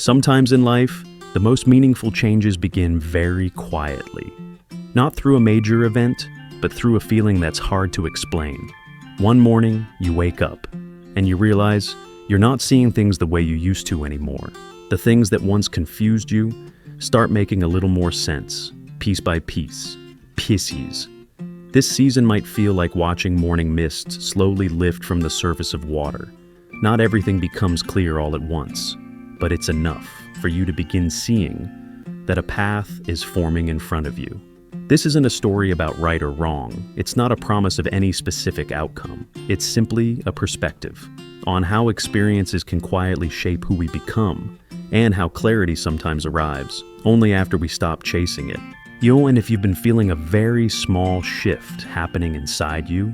Sometimes in life, the most meaningful changes begin very quietly. Not through a major event, but through a feeling that's hard to explain. One morning, you wake up, and you realize you're not seeing things the way you used to anymore. The things that once confused you start making a little more sense, piece by piece. Pisces. This season might feel like watching morning mists slowly lift from the surface of water. Not everything becomes clear all at once, but it's enough for you to begin seeing that a path is forming in front of you. This isn't a story about right or wrong. It's not a promise of any specific outcome. It's simply a perspective on how experiences can quietly shape who we become, and how clarity sometimes arrives only after we stop chasing it. And if you've been feeling a very small shift happening inside you,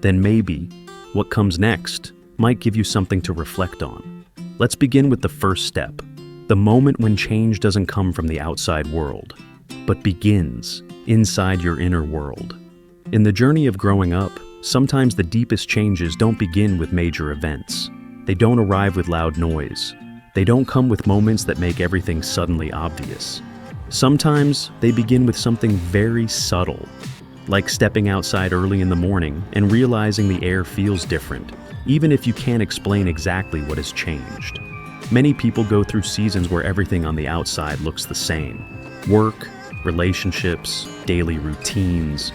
then maybe what comes next might give you something to reflect on. Let's begin with the first step, the moment when change doesn't come from the outside world, but begins inside your inner world. In the journey of growing up, sometimes the deepest changes don't begin with major events. They don't arrive with loud noise. They don't come with moments that make everything suddenly obvious. Sometimes they begin with something very subtle, like stepping outside early in the morning and realizing the air feels different, even if you can't explain exactly what has changed. Many people go through seasons where everything on the outside looks the same. Work, relationships, daily routines.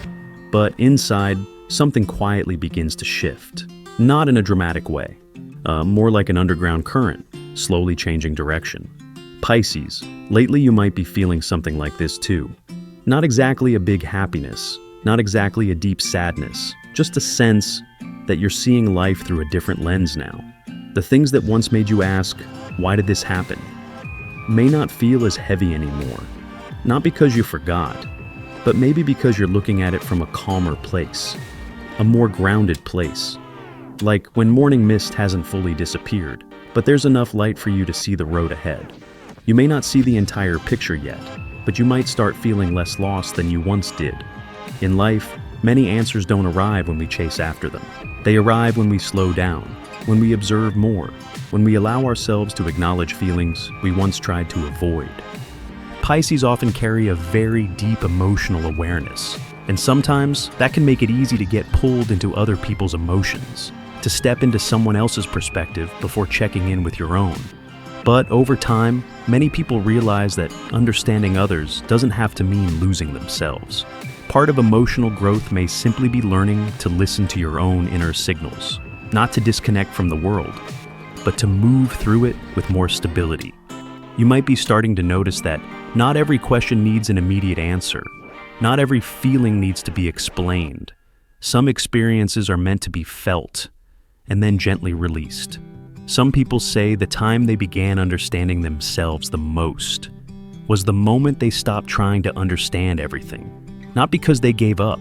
But inside, something quietly begins to shift. Not in a dramatic way, more like an underground current, slowly changing direction. Pisces, lately you might be feeling something like this too. Not exactly a big happiness, not exactly a deep sadness, just a sense that you're seeing life through a different lens now. The things that once made you ask, why did this happen, may not feel as heavy anymore. Not because you forgot, but maybe because you're looking at it from a calmer place, a more grounded place. Like when morning mist hasn't fully disappeared, but there's enough light for you to see the road ahead. You may not see the entire picture yet, but you might start feeling less lost than you once did. In life, many answers don't arrive when we chase after them. They arrive when we slow down, when we observe more, when we allow ourselves to acknowledge feelings we once tried to avoid. Pisces often carry a very deep emotional awareness, and sometimes that can make it easy to get pulled into other people's emotions, to step into someone else's perspective before checking in with your own. But over time, many people realize that understanding others doesn't have to mean losing themselves. Part of emotional growth may simply be learning to listen to your own inner signals, not to disconnect from the world, but to move through it with more stability. You might be starting to notice that not every question needs an immediate answer. Not every feeling needs to be explained. Some experiences are meant to be felt and then gently released. Some people say the time they began understanding themselves the most was the moment they stopped trying to understand everything. Not because they gave up,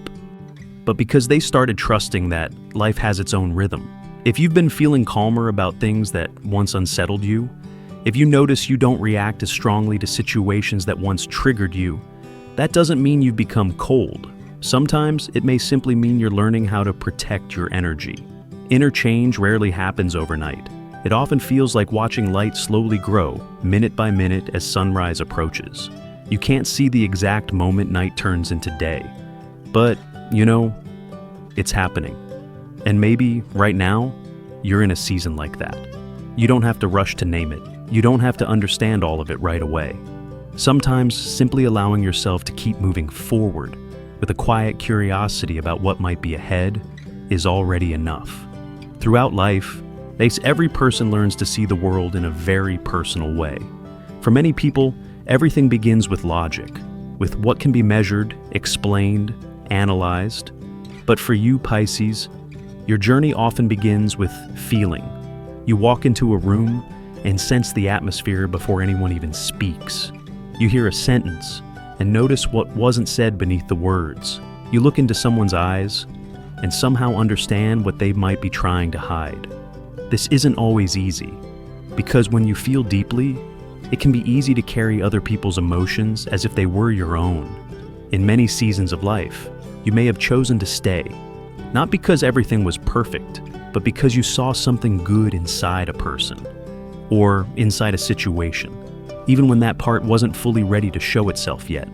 but because they started trusting that life has its own rhythm. If you've been feeling calmer about things that once unsettled you, if you notice you don't react as strongly to situations that once triggered you, that doesn't mean you've become cold. Sometimes it may simply mean you're learning how to protect your energy. Inner change rarely happens overnight. It often feels like watching light slowly grow, minute by minute as sunrise approaches. You can't see the exact moment night turns into day. But, it's happening. And maybe, right now, you're in a season like that. You don't have to rush to name it. You don't have to understand all of it right away. Sometimes, simply allowing yourself to keep moving forward with a quiet curiosity about what might be ahead is already enough. Throughout life, every person learns to see the world in a very personal way. For many people, everything begins with logic, with what can be measured, explained, analyzed. But for you, Pisces, your journey often begins with feeling. You walk into a room and sense the atmosphere before anyone even speaks. You hear a sentence and notice what wasn't said beneath the words. You look into someone's eyes and somehow understand what they might be trying to hide. This isn't always easy, because when you feel deeply, it can be easy to carry other people's emotions as if they were your own. In many seasons of life, you may have chosen to stay, not because everything was perfect, but because you saw something good inside a person, or inside a situation. even when that part wasn't fully ready to show itself yet.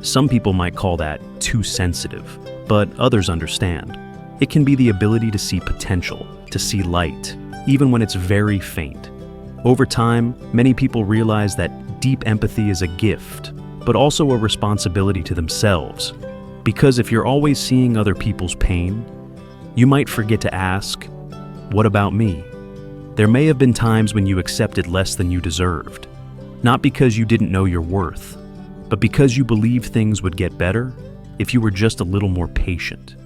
Some people might call that too sensitive, but others understand. It can be the ability to see potential, to see light, even when it's very faint. Over time, many people realize that deep empathy is a gift, but also a responsibility to themselves. Because if you're always seeing other people's pain, you might forget to ask, what about me? There may have been times when you accepted less than you deserved, not because you didn't know your worth, but because you believed things would get better if you were just a little more patient,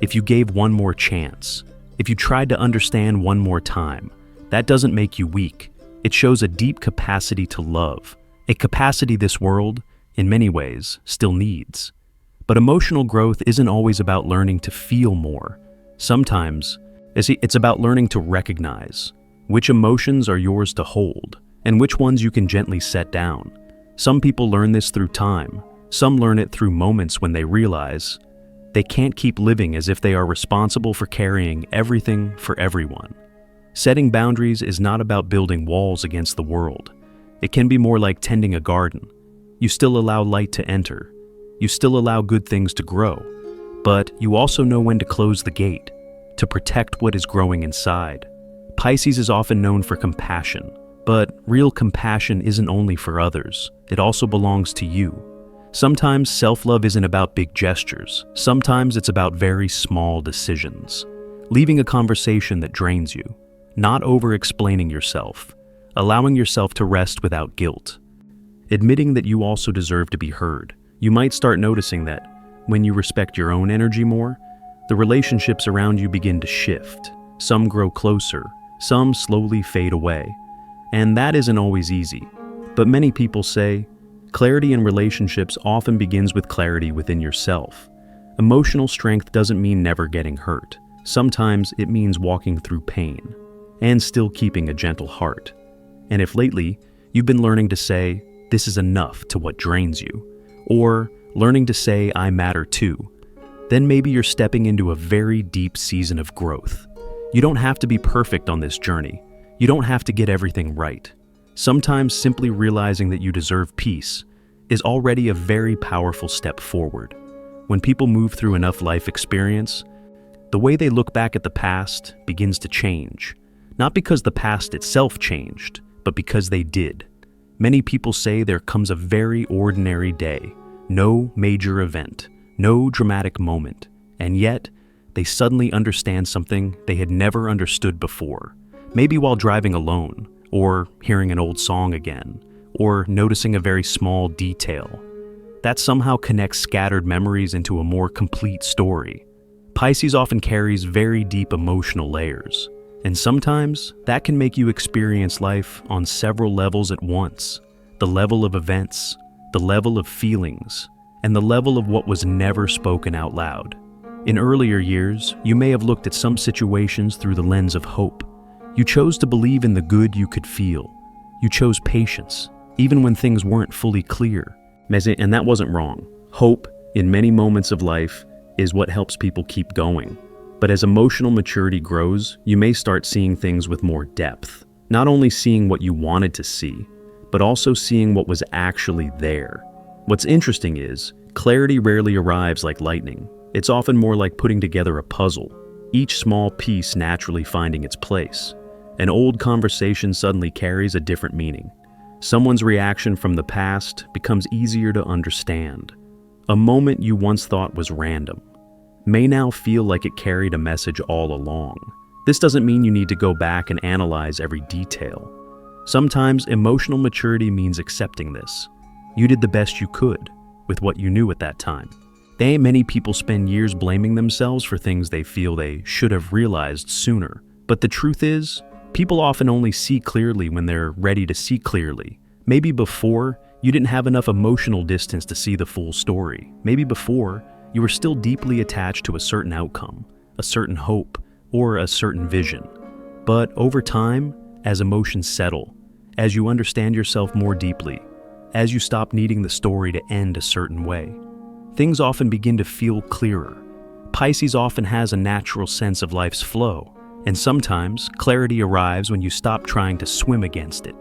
if you gave one more chance, if you tried to understand one more time. That doesn't make you weak. It shows a deep capacity to love, a capacity this world, in many ways, still needs. But emotional growth isn't always about learning to feel more. Sometimes, it's about learning to recognize which emotions are yours to hold and which ones you can gently set down. Some people learn this through time. Some learn it through moments when they realize they can't keep living as if they are responsible for carrying everything for everyone. Setting boundaries is not about building walls against the world. It can be more like tending a garden. You still allow light to enter. You still allow good things to grow. But you also know when to close the gate, to protect what is growing inside. Pisces is often known for compassion, but real compassion isn't only for others. It also belongs to you. Sometimes self-love isn't about big gestures. Sometimes it's about very small decisions. Leaving a conversation that drains you, not over-explaining yourself, allowing yourself to rest without guilt. Admitting that you also deserve to be heard. You might start noticing that when you respect your own energy more, the relationships around you begin to shift. Some grow closer, some slowly fade away. And that isn't always easy. But many people say, clarity in relationships often begins with clarity within yourself. Emotional strength doesn't mean never getting hurt. Sometimes it means walking through pain and still keeping a gentle heart. And if lately you've been learning to say, this is enough to what drains you, or learning to say, I matter too, then maybe you're stepping into a very deep season of growth. You don't have to be perfect on this journey. You don't have to get everything right. Sometimes simply realizing that you deserve peace is already a very powerful step forward. When people move through enough life experience, the way they look back at the past begins to change. Not because the past itself changed, but because they did. Many people say there comes a very ordinary day, no major event, no dramatic moment, and yet they suddenly understand something they had never understood before. Maybe while driving alone, or hearing an old song again, or noticing a very small detail. That somehow connects scattered memories into a more complete story. Pisces often carries very deep emotional layers, and sometimes that can make you experience life on several levels at once. The level of events, the level of feelings, and the level of what was never spoken out loud. In earlier years, you may have looked at some situations through the lens of hope. You chose to believe in the good you could feel. You chose patience, even when things weren't fully clear. And that wasn't wrong. Hope, in many moments of life, is what helps people keep going. But as emotional maturity grows, you may start seeing things with more depth. Not only seeing what you wanted to see, but also seeing what was actually there. What's interesting is, clarity rarely arrives like lightning. It's often more like putting together a puzzle, each small piece naturally finding its place. An old conversation suddenly carries a different meaning. Someone's reaction from the past becomes easier to understand. A moment you once thought was random may now feel like it carried a message all along. This doesn't mean you need to go back and analyze every detail. Sometimes emotional maturity means accepting this. You did the best you could with what you knew at that time. Many people spend years blaming themselves for things they feel they should have realized sooner. But the truth is, people often only see clearly when they're ready to see clearly. Maybe before, you didn't have enough emotional distance to see the full story. Maybe before, you were still deeply attached to a certain outcome, a certain hope, or a certain vision. But over time, as emotions settle, as you understand yourself more deeply, as you stop needing the story to end a certain way, things often begin to feel clearer. Pisces often has a natural sense of life's flow, and sometimes clarity arrives when you stop trying to swim against it.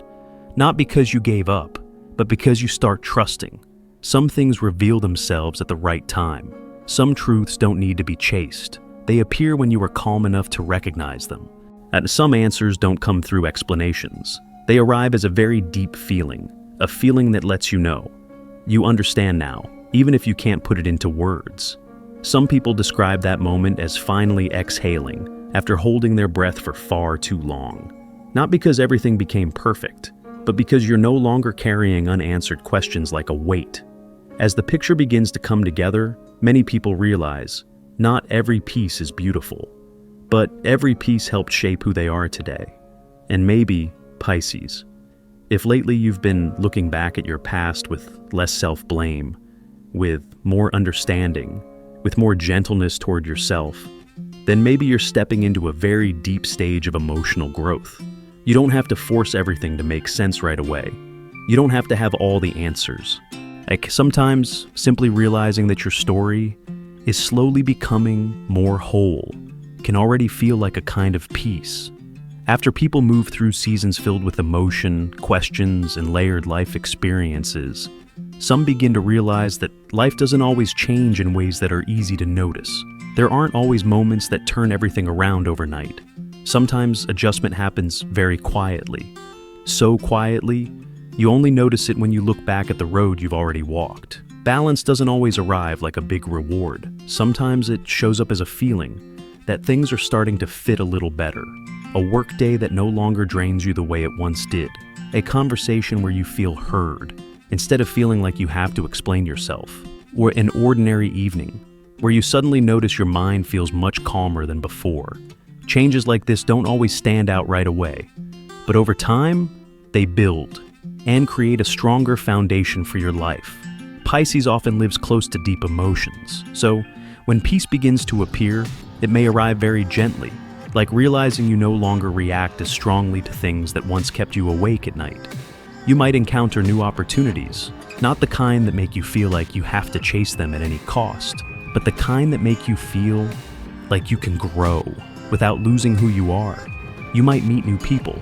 Not because you gave up, but because you start trusting. Some things reveal themselves at the right time. Some truths don't need to be chased. They appear when you are calm enough to recognize them. And some answers don't come through explanations. They arrive as a very deep feeling, a feeling that lets you know. You understand now, even if you can't put it into words. Some people describe that moment as finally exhaling after holding their breath for far too long. Not because everything became perfect, but because you're no longer carrying unanswered questions like a weight. As the picture begins to come together, many people realize not every piece is beautiful, but every piece helped shape who they are today. And maybe, Pisces, if lately you've been looking back at your past with less self-blame, with more understanding, with more gentleness toward yourself, then maybe you're stepping into a very deep stage of emotional growth. You don't have to force everything to make sense right away. You don't have to have all the answers. Like sometimes simply realizing that your story is slowly becoming more whole can already feel like a kind of peace. After people move through seasons filled with emotion, questions, and layered life experiences, some begin to realize that life doesn't always change in ways that are easy to notice. There aren't always moments that turn everything around overnight. Sometimes adjustment happens very quietly. So quietly, you only notice it when you look back at the road you've already walked. Balance doesn't always arrive like a big reward. Sometimes it shows up as a feeling that things are starting to fit a little better. A workday that no longer drains you the way it once did. A conversation where you feel heard, instead of feeling like you have to explain yourself. Or an ordinary evening, where you suddenly notice your mind feels much calmer than before. Changes like this don't always stand out right away, but over time, they build and create a stronger foundation for your life. Pisces often lives close to deep emotions, so when peace begins to appear, it may arrive very gently, like realizing you no longer react as strongly to things that once kept you awake at night. You might encounter new opportunities, not the kind that make you feel like you have to chase them at any cost, but the kind that make you feel like you can grow without losing who you are. You might meet new people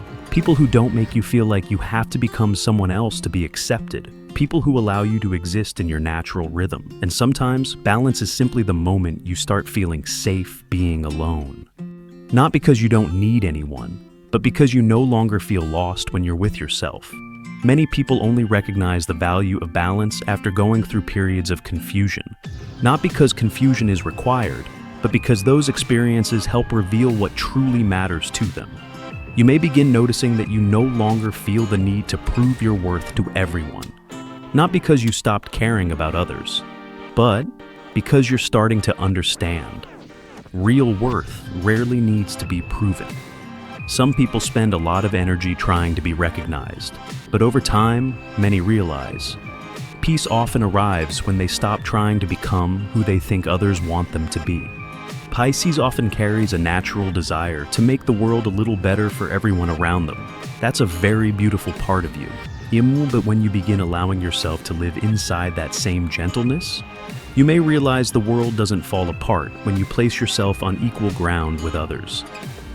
who don't make you feel like you have to become someone else to be accepted, people who allow you to exist in your natural rhythm. And sometimes, balance is simply the moment you start feeling safe being alone. Not because you don't need anyone, but because you no longer feel lost when you're with yourself. Many people only recognize the value of balance after going through periods of confusion. Not because confusion is required, but because those experiences help reveal what truly matters to them. You may begin noticing that you no longer feel the need to prove your worth to everyone. Not because you stopped caring about others, but because you're starting to understand. Real worth rarely needs to be proven. Some people spend a lot of energy trying to be recognized, but over time, many realize peace often arrives when they stop trying to become who they think others want them to be. Pisces often carries a natural desire to make the world a little better for everyone around them. That's a very beautiful part of you. But when you begin allowing yourself to live inside that same gentleness, you may realize the world doesn't fall apart when you place yourself on equal ground with others.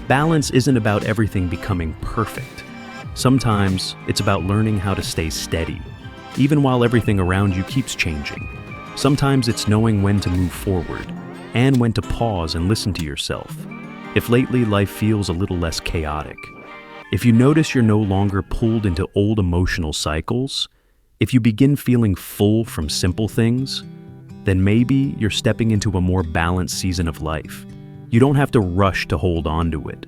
Balance isn't about everything becoming perfect. Sometimes it's about learning how to stay steady, even while everything around you keeps changing. Sometimes it's knowing when to move forward and when to pause and listen to yourself. If lately life feels a little less chaotic, if you notice you're no longer pulled into old emotional cycles, if you begin feeling full from simple things, then maybe you're stepping into a more balanced season of life. You don't have to rush to hold on to it.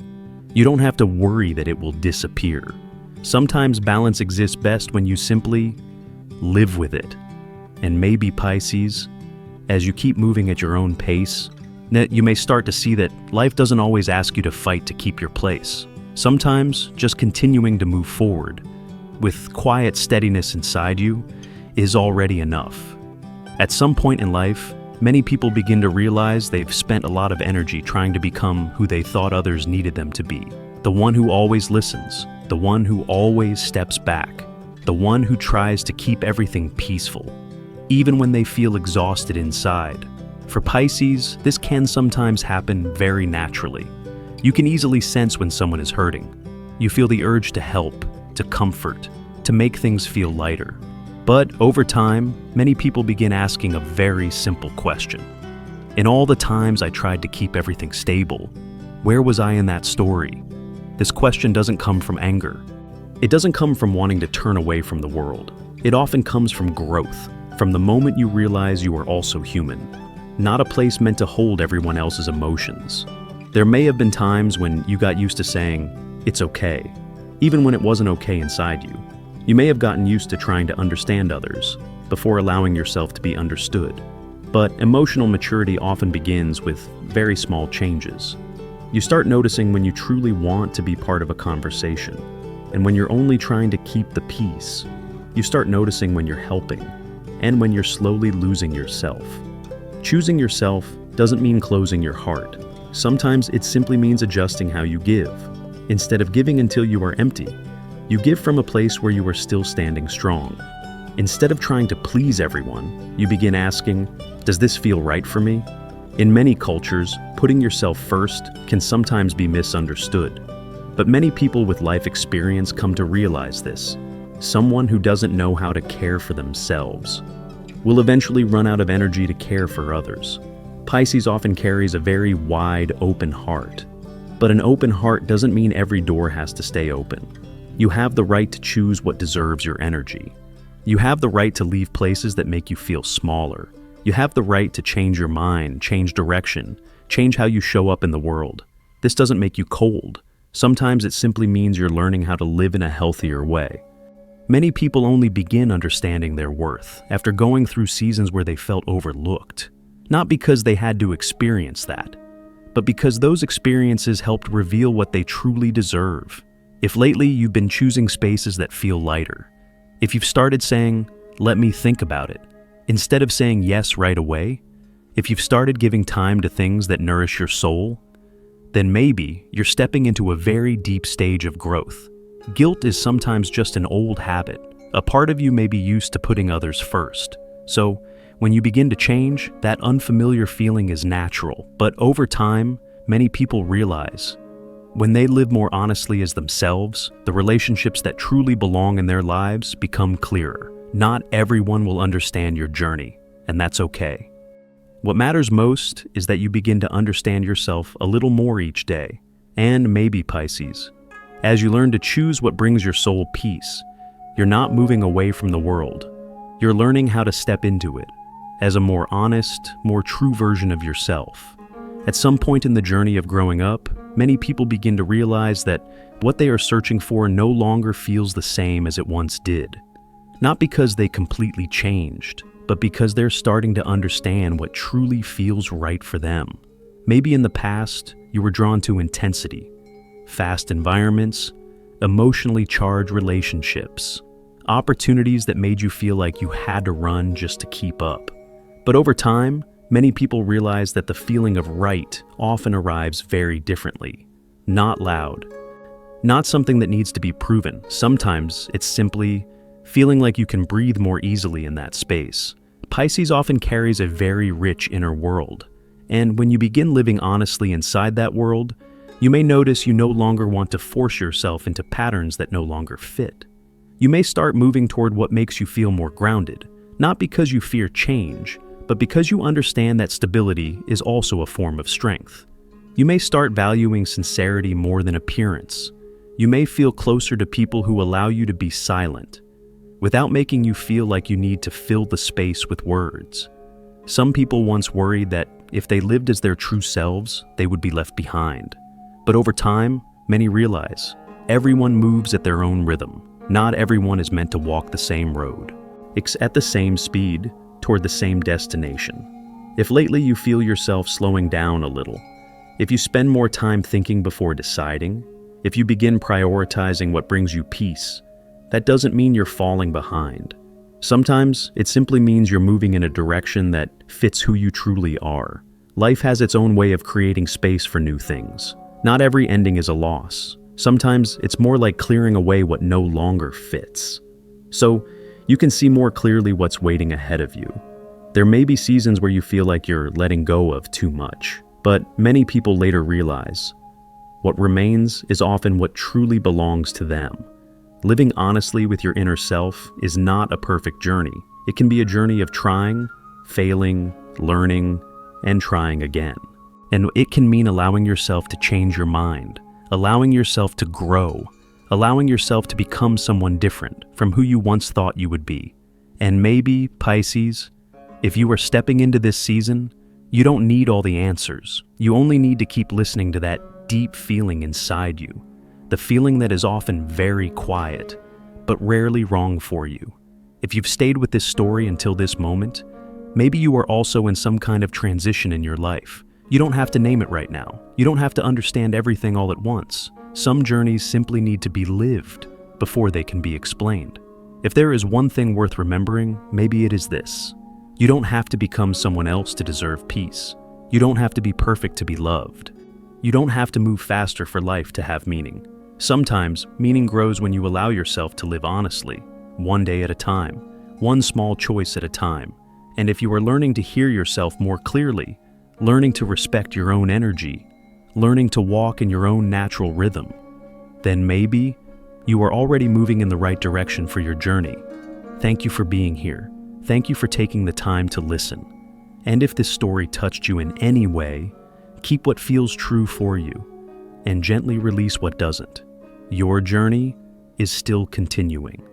You don't have to worry that it will disappear. Sometimes balance exists best when you simply live with it. And maybe, Pisces, as you keep moving at your own pace, you may start to see that life doesn't always ask you to fight to keep your place. Sometimes just continuing to move forward with quiet steadiness inside you is already enough. At some point in life, many people begin to realize they've spent a lot of energy trying to become who they thought others needed them to be. The one who always listens, the one who always steps back, the one who tries to keep everything peaceful, even when they feel exhausted inside. For Pisces, this can sometimes happen very naturally. You can easily sense when someone is hurting. You feel the urge to help, to comfort, to make things feel lighter. But over time, many people begin asking a very simple question. In all the times I tried to keep everything stable, where was I in that story? This question doesn't come from anger. It doesn't come from wanting to turn away from the world. It often comes from growth, from the moment you realize you are also human, not a place meant to hold everyone else's emotions. There may have been times when you got used to saying, "It's okay," even when it wasn't okay inside you. You may have gotten used to trying to understand others before allowing yourself to be understood. But emotional maturity often begins with very small changes. You start noticing when you truly want to be part of a conversation, and when you're only trying to keep the peace. You start noticing when you're helping, and when you're slowly losing yourself. Choosing yourself doesn't mean closing your heart. Sometimes it simply means adjusting how you give. Instead of giving until you are empty, you give from a place where you are still standing strong. Instead of trying to please everyone, you begin asking, "Does this feel right for me?" In many cultures, putting yourself first can sometimes be misunderstood. But many people with life experience come to realize this. Someone who doesn't know how to care for themselves will eventually run out of energy to care for others. Pisces often carries a very wide, open heart. But an open heart doesn't mean every door has to stay open. You have the right to choose what deserves your energy. You have the right to leave places that make you feel smaller. You have the right to change your mind, change direction, change how you show up in the world. This doesn't make you cold. Sometimes it simply means you're learning how to live in a healthier way. Many people only begin understanding their worth after going through seasons where they felt overlooked. Not because they had to experience that, but because those experiences helped reveal what they truly deserve. If lately you've been choosing spaces that feel lighter, if you've started saying, "Let me think about it," instead of saying yes right away, if you've started giving time to things that nourish your soul, then maybe you're stepping into a very deep stage of growth. Guilt is sometimes just an old habit. A part of you may be used to putting others first. So, when you begin to change, that unfamiliar feeling is natural. But over time, many people realize, when they live more honestly as themselves, the relationships that truly belong in their lives become clearer. Not everyone will understand your journey, and that's okay. What matters most is that you begin to understand yourself a little more each day. And maybe, Pisces, as you learn to choose what brings your soul peace, you're not moving away from the world. You're learning how to step into it as a more honest, more true version of yourself. At some point in the journey of growing up, many people begin to realize that what they are searching for no longer feels the same as it once did. Not because they completely changed, but because they're starting to understand what truly feels right for them. Maybe in the past, you were drawn to intensity, fast environments, emotionally charged relationships, opportunities that made you feel like you had to run just to keep up. But over time, many people realize that the feeling of right often arrives very differently. Not loud. Not something that needs to be proven. Sometimes it's simply feeling like you can breathe more easily in that space. Pisces often carries a very rich inner world. And when you begin living honestly inside that world, you may notice you no longer want to force yourself into patterns that no longer fit. You may start moving toward what makes you feel more grounded, not because you fear change, but because you understand that stability is also a form of strength. You may start valuing sincerity more than appearance. You may feel closer to people who allow you to be silent, without making you feel like you need to fill the space with words. Some people once worried that if they lived as their true selves, they would be left behind. But over time, many realize everyone moves at their own rhythm. Not everyone is meant to walk the same road, at the same speed, toward the same destination. If lately you feel yourself slowing down a little, if you spend more time thinking before deciding, if you begin prioritizing what brings you peace, that doesn't mean you're falling behind. Sometimes it simply means you're moving in a direction that fits who you truly are. Life has its own way of creating space for new things. Not every ending is a loss. Sometimes it's more like clearing away what no longer fits. So you can see more clearly what's waiting ahead of you. There may be seasons where you feel like you're letting go of too much, but many people later realize what remains is often what truly belongs to them. Living honestly with your inner self is not a perfect journey. It can be a journey of trying, failing, learning, and trying again. And it can mean allowing yourself to change your mind, allowing yourself to grow, allowing yourself to become someone different from who you once thought you would be. And maybe, Pisces, if you are stepping into this season, you don't need all the answers. You only need to keep listening to that deep feeling inside you, the feeling that is often very quiet, but rarely wrong for you. If you've stayed with this story until this moment, maybe you are also in some kind of transition in your life. You don't have to name it right now. You don't have to understand everything all at once. Some journeys simply need to be lived before they can be explained. If there is one thing worth remembering, maybe it is this. You don't have to become someone else to deserve peace. You don't have to be perfect to be loved. You don't have to move faster for life to have meaning. Sometimes, meaning grows when you allow yourself to live honestly, one day at a time, one small choice at a time. And if you are learning to hear yourself more clearly, learning to respect your own energy, learning to walk in your own natural rhythm, then maybe you are already moving in the right direction for your journey. Thank you for being here. Thank you for taking the time to listen. And if this story touched you in any way, keep what feels true for you and gently release what doesn't. Your journey is still continuing.